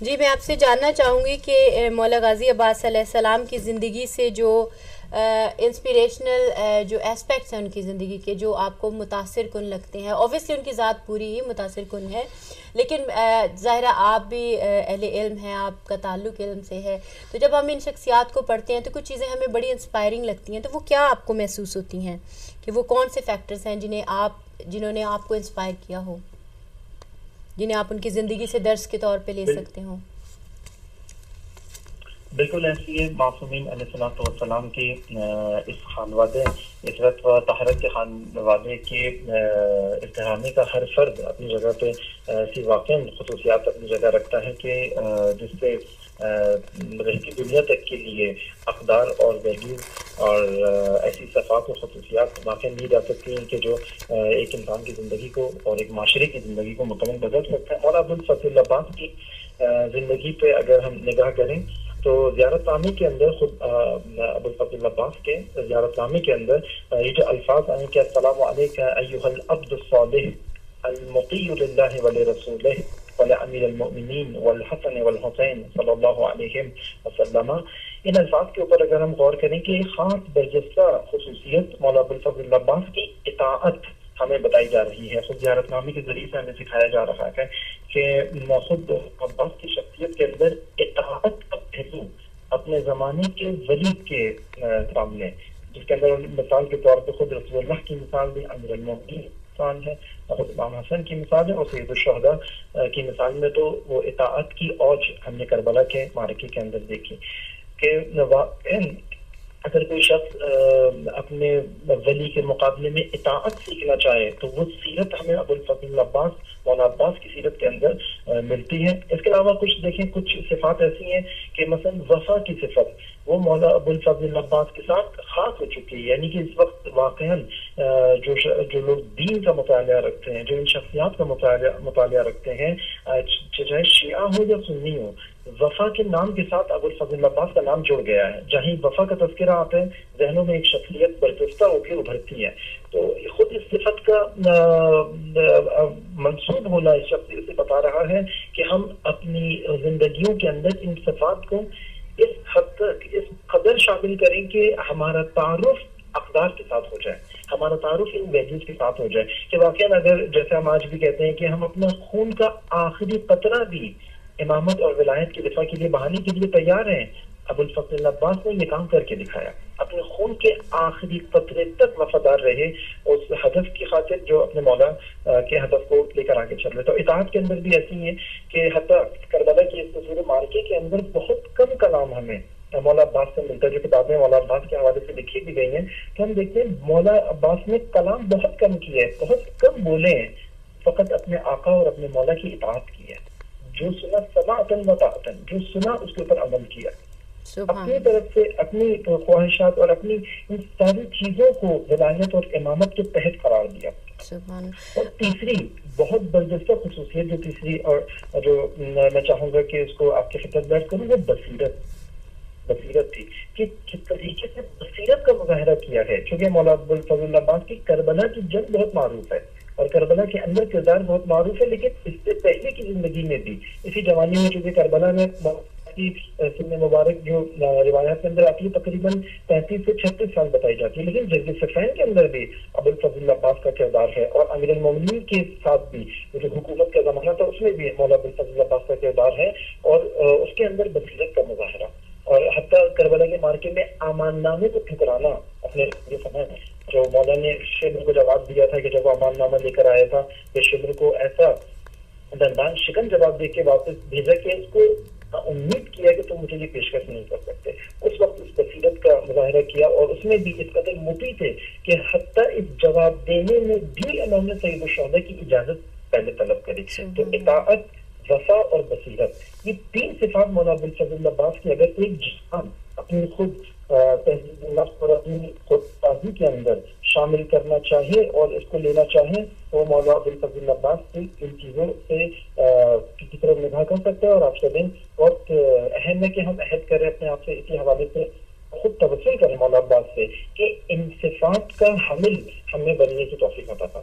جی میں آپ سے جاننا چاہوں گی کہ مولا غازی عباس علیہ السلام کی زندگی سے جو انسپریشنل جو اسپیکٹس ہیں ان کی زندگی کے جو آپ کو متاثر کن لگتے ہیں، اوبویسلی ان کی ذات پوری ہی متاثر کن ہے، لیکن ظاہرہ آپ بھی اہل علم ہیں، آپ کا تعلق علم سے ہے، تو جب ہم ان شخصیات کو پڑھتے ہیں تو کچھ چیزیں ہمیں بڑی انسپائرنگ لگتی ہیں، تو وہ کیا آپ کو محسوس ہوتی ہیں کہ وہ کون سے فیکٹرز ہیں جنہوں نے آپ کو انسپائر کیا ہو، جنہیں آپ ان کی زندگی سے درس کے طور پہ لے سکتے ہوں؟ بالکل ایسی ہے معصومین علیہ الصلوۃ والسلام کے اس خانوادے عزت و طہارت کے خانوادے کے اتحامی کا ہر فرد اپنی جگہ پہ ایسی واقعی خصوصیات اپنی جگہ رکھتا ہے کہ جس سے رہتی دنیا تک کے لیے اقدار اور ویلیوز اور ایسی صفات و خصوصیات واقع دی جا سکتی ہیں کہ جو ایک انسان کی زندگی کو اور ایک معاشرے کی زندگی کو مکمل بدل سکتا ہے۔ مولانا ابوالفضل عباس کی زندگی پہ اگر ہم نگاہ کریں تو زیارت نامے کے اندر خود ابوالفضل عباس کے زیارت نامے کے اندر یہ جو الفاظ آئے کہ السلام علیک ایھا العبد الصالح المطیع للہ ولرسولہ ولامیر المؤمنین والحسن والحسین صلی اللہ علیہ وسلم، ان الفاظ کے اوپر اگر ہم غور کریں کہ خاص برجستہ خصوصیت مولانا ابوالفضل عباس کی اطاعت ہمیں بتائی جا رہی ہے۔ خود زیارت نامے کے ذریعے سے ہمیں سکھایا جا رہا ہے کہ خود عباس کی شخصیت کے اندر اطاعت کا پہلو اپنے زمانے کے ولی کے سامنے، جس کے اندر مثال کے طور پہ خود رسول اللہ کی مثال بھی، امیر المومنین مثال ہے، خود امام حسن کی مثال ہے، اور سید الشہداء کی مثال میں تو وہ اطاعت کی اوج ہم نے کربلا کے معرکے کے اندر دیکھی کہ اگر کوئی شخص اپنے ولی کے مقابلے میں اطاعت سیکھنا چاہے تو وہ سیرت ہمیں ابوالفضل عباس مولانا عباس کی سیرت کے اندر ملتی ہے۔ اس کے علاوہ کچھ دیکھیں، کچھ صفات ایسی ہیں کہ مثلا وفا کی صفت وہ مولانا ابوالفضل عباس کے ساتھ خاص ہو چکی ہے، یعنی کہ اس وقت واقعا جو لوگ دین کا مطالعہ رکھتے ہیں، جو ان شخصیات کا مطالعہ رکھتے ہیں، چاہے شیعہ ہو یا سنی ہو، وفا کے نام کے ساتھ ابوالفضل عباس کا نام جڑ گیا ہے۔ جہیں وفا کا تذکرہ آتا ہے ذہنوں میں ایک شخصیت برجستہ ہو کے ابھرتی ہے، تو خود اس صفت کا منسوب ہونا اس شخصیت سے بتا رہا ہے کہ ہم اپنی زندگیوں کے اندر ان صفات کو اس حد تک اس قدر شامل کریں کہ ہمارا تعارف اقدار کے ساتھ ہو جائے، ہمارا تعارف ان ویلیوز کے ساتھ ہو جائے کہ واقعا اگر جیسے ہم آج بھی کہتے ہیں کہ ہم اپنا خون کا آخری قطرہ بھی امامت اور ولایت کے دفاع کے لیے بہانے کے لیے تیار ہیں، ابوالفضل عباس نے یہ کام کر کے دکھایا، اپنے خون کے آخری قطرے تک وفادار رہے اس ہدف کی خاطر جو اپنے مولا کے ہدف کو لے کر آگے چل رہے۔ تو اطاعت کے اندر بھی ایسی ہے کہ حتیٰ کربلا کی اس تصویر مارکے کے اندر بہت کم کلام ہمیں مولا عباس سے ملتا ہے، جو کتابیں مولا عباس کے حوالے سے لکھی بھی گئی ہیں، تو ہم دیکھتے ہیں مولا عباس نے کلام بہت کم کیا ہے، بہت کم بولے ہیں، فقط اپنے آقا اور اپنے مولا کی اطاعت کی ہے، جو سنا سماعتن و طاعتن، جو سنا اس کے اوپر عمل کیا، اپنی طرف سے اپنی خواہشات اور اپنی ان ساری چیزوں کو ولایت اور امامت کے تحت قرار دیا۔ اور تیسری بہت برجستہ خصوصیت جو تیسری اور جو میں چاہوں گا کہ اس کو آپ کے خدمت بیان کروں، وہ بصیرت تھی کہ کس طریقے سے بصیرت کا مظاہرہ کیا ہے، چونکہ مولا ابوالفضل عباس کی کربلا کی جنگ بہت معروف ہے اور کربلا کے اندر کردار بہت معروف ہے، لیکن اس سے پہلے کی زندگی میں بھی اسی جوانی میں، چونکہ کربلا میں کی سن مبارک جو روایات کے اندر آتی ہے تقریباً 35 سے 36 سال بتائی جاتی ہے، لیکن جنگ صفین کے اندر بھی ابوالفضل عباس کا کردار ہے، اور امیر المومنین کے ساتھ بھی جو حکومت کا زمانہ تھا اس میں بھی مولا ابوالفضل عباس کا کردار ہے، اور اس کے اندر بصیرت کا مظاہرہ، اور حتیٰ کربلا کے مارکے میں امان نامے کو ٹھکرانا اپنے سمے جو مولا نے شبر کو جواب دیا تھا کہ جب وہ امان نامہ لے کر آیا تھا کہ شبر کو ایسا دندان شکن جواب دے کے واپس بھیجا کہ اس کو امید کیا کہ تم مجھے یہ پیشکش نہیں کر سکتے، اس وقت اس بصیرت کا مظاہرہ کیا، اور اس میں بھی اس قدر مطیع تھے کہ حتیٰ اس جواب دینے میں بھی انہوں نے سید الشہداء کی اجازت پہلے طلب کری۔ تو اطاعت، وفا اور بصیرت، یہ تین صفات مولانا ابوالفضل عباس کی اگر ایک جسم اپنی خود تہذیب نفس اور اپنی خود سازی کے اندر شامل کرنا چاہے اور اس کو لینا چاہے تو مولانا ابوالفضل عباس کی ان چیزوں سے کی طرف نگاہ کر سکتے ہیں۔ اور آپ کا دن بہت اہم ہے کہ ہم عہد کریں اپنے آپ سے اسی حوالے سے، خود توسل کریں مولانا عباس سے کہ ان صفات کا حامل ہمیں بننے کی توفیق عطا فرمائے۔